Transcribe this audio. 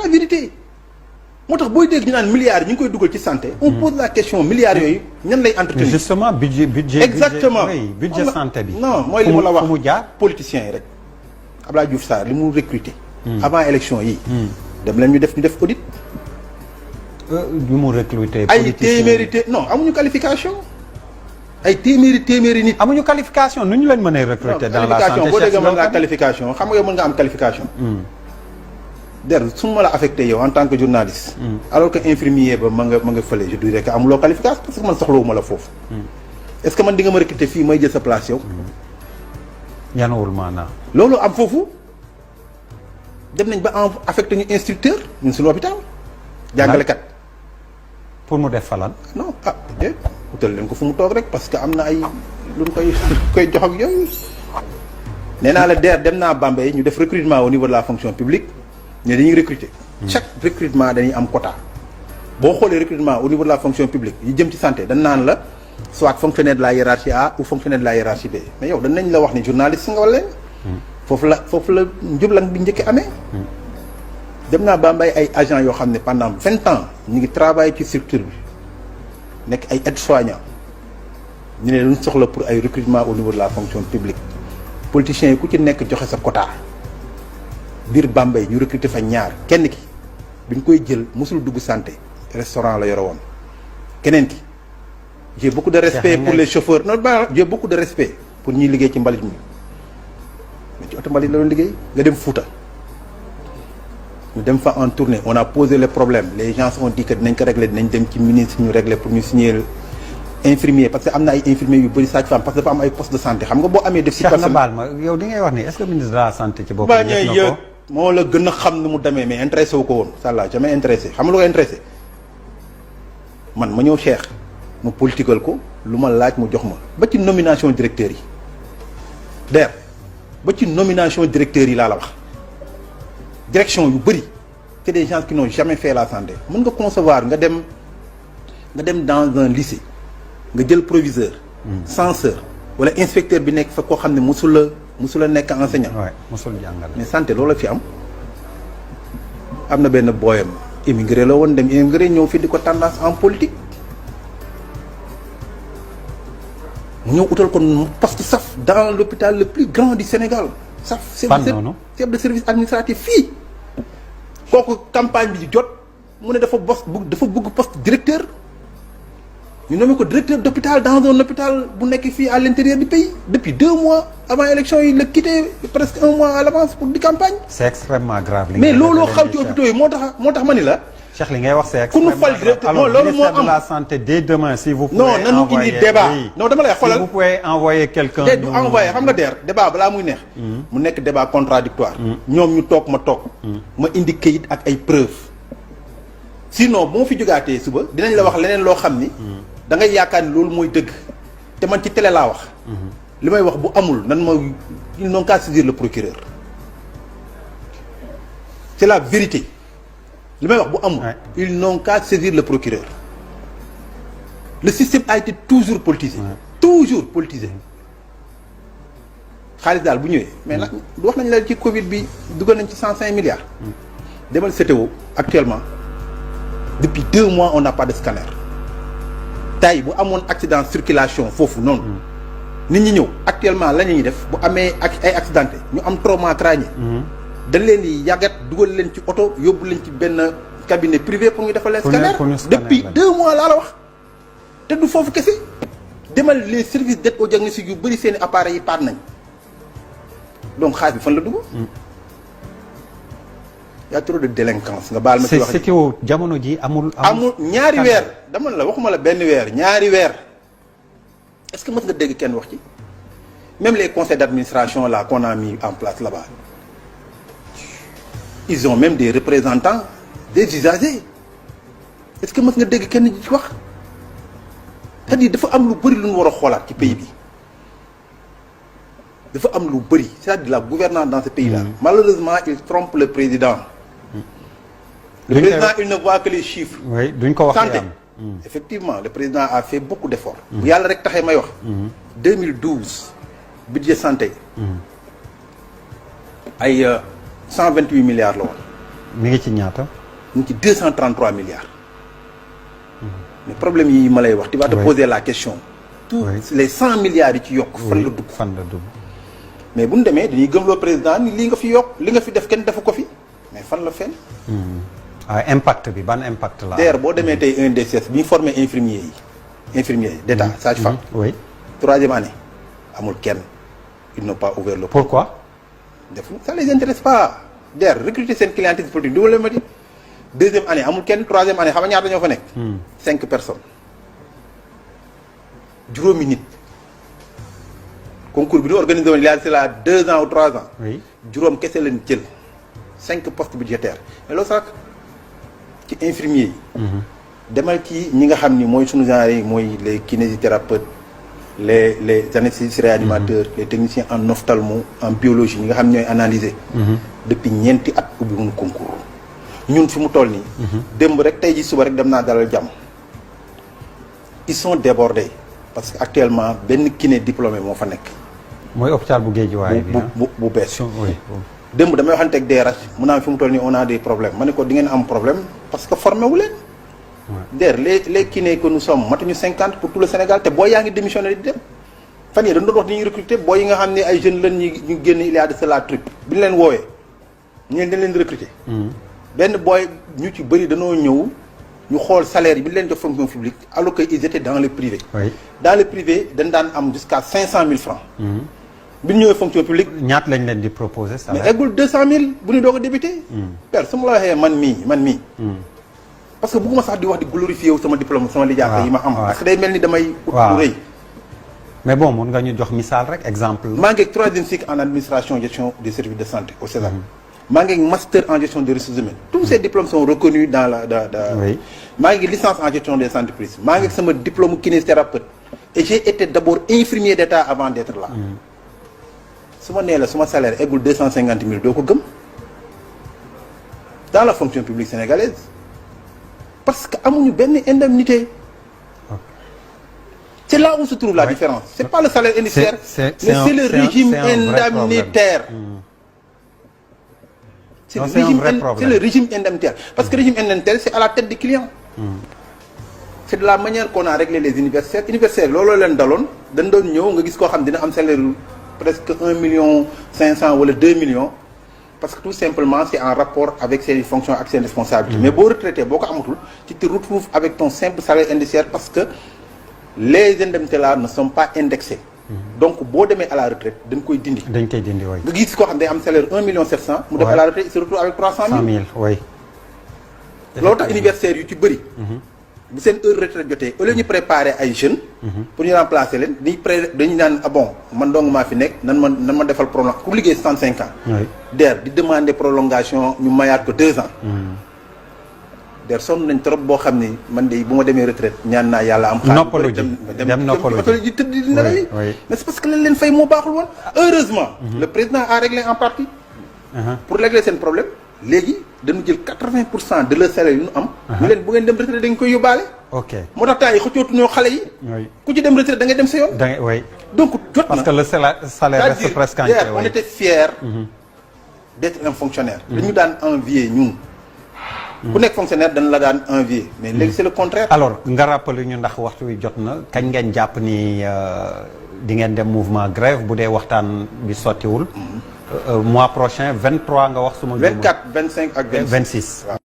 la vérité moo tax booy dégg ñu naan milliards ñu ngi koy dugal ci santé. on pose la question milliards yooyu ñan lay entretenir. mais justement budget exactement budget santé bi. non mooy li ma la wax fu mu jaar politiciens yi rek Abdoulaye Diouf Sarr li mu recruter. avant élection yi. dem leen ñu def audit. ñu mu recruter. ay téeméeri non amuñu qualification. ay téeméeri nit. amuñu qualification nu ñu leen mënee recruter. dans la santé boo déggee mën nga qualification xam nga mën nga am qualification. su ma la affecté yow en tant que journaliste. alors que infirmier ba ma nga fële je dirais que amuloo qualification parce que man soxlawuma la foofu. est-ce que man di nga ma recruter fii may jël sa place yow. yanuwul maanaam. loolu am foofu dem nañ ba affecté ñu instructeur ñun suñu hôpital. jàngalekat. pour mu def falan. non utal leen ko fu mu toog rek parce que am na ay lu ñu koy jox ak yooyu. nee naa la DER dem naa Bambey ñu def recrutement au niveau de la fonction publique ne dañuy recruter. chaque recrutement dañuy am quota. boo xoolee recrutement au niveau de la fonction publique yi jëm ci santé dañ naan la soit fonctionnaire de la hiérarchie A ou fonctionnaire de la hiérarchie B mais yow dañ nañ la wax ni journaliste nga wala leen. foofu la njublan bi njëkk amee. dem naa Bambey ay agents yoo xam ne pendant 20 ans ñu ngi travailler ci structure bi nekk ay aides-soignants ñu ne luñ soxla pour ay recrutement au niveau de la fonction publique politiciens yi ku ci nekk joxe sa quota biir Bambey ñu recruter fa ñaar kenn ki bi ñu koy jël mosul dugg santé restaurant la yore woon keneen ki j'ai beaucoup de respect pour les chauffeurs non ba j'ai beaucoup de respect pour ñuy liggéey ci mbalit mi mais ci oto mbalit la doon liggéey nga dem Fouta ñu dem fa en tournée on a posé les problèmes les gens ont dit que dinañ ko régler dinañ dem ci ministre ñu régler pour ñu signer infirmier parce que am na ay infirmiers yu bëri sage-femme parce que dafa am ay poste de santé xam nga boo amee def ci personne baal ma yow di ngay wax ni est-ce que ministre de la santé ci boppam bañ a yëg moo la gën a xam ni mu demee mais intéressé wu ko woon ça l'a jamais intéressé xam nga lu ko intéressé man ma ñëw Cheikh ma politiqual ko lu ma laaj mu jox ma ba ci nomination directeurs yi DER ba ci nomination directeurs yi laa la wax direction yu bëri c'est des gens qui n'ont jamais fait la santé mën nga concevoir nga dem dans un lycée nga jël proviseur censeur wala inspecteur bi nekk fa koo xam ne musula nekk enseignant musul jàngale mais santé loolu la fi am na benn booyam immigré la woon dem immigré ñëw fi di ko tendance en politique mu ñëw utal ko poste SAF dans l'hôpital le plus grand du Sénégal SAF chef de service administratif fii kooku campagne bi di jot mu ne dafa bëgg poste directeur ñu nommé ko directeur d'hôpital dans un hôpital bu nekk fii à l'intérieur du pays depuis 2 mois avant élection yi la quitté presque 1 mois à l'avance pour di campagne. c'est extrêmement grave. mais looloo xaw ci hôpitaux yi moo tax ma ni la. Cheikh li ngay wax c'est extrêmement grave. ku nu fal directeur non loolu moo am de la santé dès demain si vous pouvez. non nanu indi débat non dama lay xoolal si vous pouvez envoyer quelqu'un. du envoyer xam nga DER débat balaa muy neex. mu nekk débat contradictoire ñoom ñu toog ma toog. ma indi kayit ak ay preuves. sinon bu ma fi jógaatee suba dinañ la wax leneen loo xam ni. da ngay yaakaar ni loolu mooy dëgg te man ci télé laa wax. li may wax bu amul nan ma ils n'ont qu'à saisir le procureur c'est la vérité li may wax bu amul. ils n'ont qu'à saisir le procureur. le système a été toujours politisé. toujours politisé. xaalis daal bu ñëwee. mais nag wax nañ la ci Covid bi dugal nañ ci 105 milliards. demal CTO actuellement depuis 2 mois on n'a pas de scanner. tey bu amoon accident circulation foofu noonu nit ñi ñëw actuellement la ñuy def bu amee ay accidenté ñu am trauma crânien dañ leen di yàggat dugal leen ci oto yóbbu leen ci benn cabinet privé pour ñu defal leen scanner depuis 2 mois laa la wax te du foofu kese demal les services d'aide au diagnostic yu bëri seeni appareils yi paat nañ donc xaalis bi fan la dugg y a trop de délinquance nga baal ma ci wax CTO jamono ji amul ñaari weer dama la waxuma la benn weer ñaari weer est-ce que mës nga dégg kenn wax ci même les conseils d'administration là qu'on a mis en place là-bas ils ont même des représentants des usagers est-ce que mës nga dégg kenn ci wax c'est-à-dire dafa am lu bëri lu ñu war a xoolaat ci pays bi dafa am lu bëri c'est-à-dire la gouvernance dans ce pays-là malheureusement il trompe le président. Le président il ne voit que les chiffres. oui duñ ko wax santé effectivement le président a fait beaucoup d'efforts. bu yàlla rek taxee may wax. 2012 budget santé. ay 128 milliards la woon. mi ngi ci ñaata. ñu ngi ci 233 milliards. mais problème yi ma lay wax. tu vas te poser la question. tous les 100 milliards yi ci yokk. fan la dugg fan la dugg. mais bu ñu demee dañuy gëmloo président ni lii nga fi yokk li nga fi def kenn defu ko fi mais fan la fenn. impact bi ban impact la. d'ailleurs boo demee tey INDSS bi ñu formé infirmiers yi d'état sage-femme. oui 3e année amul kenn ils n'ont pas ouvert le. pourquoi. ça les intéresse pas. d'ailleurs recruter seen clientèle politique du wala ma di 2e année amul kenn 3e année xam nga ñaata ñoo fa nekk. 5 personnes. juróomi nit. concours bi ñu organisé woon il y a cela 2 ans ou 3 ans. oui juróom kese leen jël 5 postes budgétaires mais loolu sax ci infirmiers yi. demal ci ñi nga xam ni mooy sunu genre yi mooy les kinésithérapeutes les anesthésistes réanimateurs les techniciens en ophtalmo en biologie ñi nga xam ñooy analyser. depuis ñeenti at ubbi wuñu concours. ñun fi mu toll nii. démb rek tey ji suba rek dem naa dalal jàmm. ils sont débordés parce que actuellement benn kiné diplômé moo fa nekk. mooy hôpital bu Guédiawaye bi bu bees. oui. démb damay waxante ak DRH mu naan fi mu toll nii on a des problèmes ma ne ko di ngeen am problème parce que formé wu leen. les kinés que nous sommes matuñu 50 pour tout le Sénégal te booy yaa ngi démissionné di dem. fan yii dañu doon wax ni ñuy recruter booy yi nga xam ne ay jeunes lañ ñu génn il y a de cela truc bi ñu leen woowee ñu dañ leen di recruter. benn booy ñu ci bëri dañoo ñëw ñu xool salaire yi bi ñu leen jox fonction publique alors que ils étaient dans le privé. oui dans le privé dañ daan am jusqu'à 500 000 francs. bi ñu ñëwee fonction publique. ñaata lañ leen di proposer salaire. mais eggul 200 000 bu ñu doog a débuté. père su ma la waxee man mii. parce que bëgguma sax di wax di glorifier wu sama diplôme sama lijaasa yi ma am. parce que day mel ni damay. ut lu rëy. mais bon mun nga ñu jox misaal rek exemple. maa ngi 3e cycle en administration gestion des services de santé au César. maa ngi master en gestion des ressources humaines. tous ces diplômes sont reconnus dans la oui. maa ngi licence en gestion des entreprises. maa ngi sama diplôme kinésithérapeute. et j'ai été d'abord infirmier d'état avant d'être là. su ma nee la suma salaire eggul 250 000 doo ko gëm. dans la fonction publique sénégalaise. parce que amuñu benn indemnité. c'est là où se trouve la différence. c'est pas le salaire indiciaire. mais c'est le régime indemnitaire. c'est le régime indemnitaire. parce que régime indemnitaire c'est à la tête du client. c'est de la manière qu'on a réglé les universitaires. universitaires looloo leen daloon dañ doon ñëw nga gis koo xam dina am salaire presque 1,5 million wala 2 millions. parce que tout simplement c'est en rapport avec ses fonctions ak ses responsabilités. mais boo retraité boo ko amatul tu te retrouves avec ton simple salaire indiciaire parce que les indemnités là ne sont pas indexées. donc boo demee à la retraite dañ koy dindi. dañ koy dindi waay. nga gis koo xam day am salaire 1,7 million. mu def à la retraite il se retrouve avec 300 000. 100 000 oui. loolu tax universitaires yu ci bëri. bu seen heure retraite jotee au lieu ñu préparer ay jeunes. pour ñu remplacer leen dañuy naan ah bon man dong maa fi nekk nan ma defal prolongation ku liggéey 65 ans. oui DER di demander prolongation ñu mayaat ko 2 ans. DER sonn nañ trop boo xam ni man de bu ma demee retraite ñaan naa yàlla am. noppalu ji dem noppalu ji tëdd di nelaw yi. mais c'est parce que lañ leen fay moo baaxul woon. heureusement. le président a réglé en partie. pour régler seen problème. léegi dañu jël 80% de leur salaire yu ñu am. ñu leen bu ngeen dem retraite dañ koy yóbbaale. ok moo tax temps yi xëccootuñoo xale yi. ku ci dem retraite da ngay dem sa yoon. da ngay oui. donc jot na parce que le salaire reste presque entier. on était fiers d'être un fonctionnaire. dañu daan envier ñun. ku nekk fonctionnaire dañ la daan envier. mais léegi c'est le contraire. alors nga rappelé ñu ndax waxtu wi jot na kañ ngeen jàpp ni di ngeen dem mouvement grève bu dee waxtaan bi sottiwul. mois prochain 23 nga wax suma. 24 25 ak 26 26.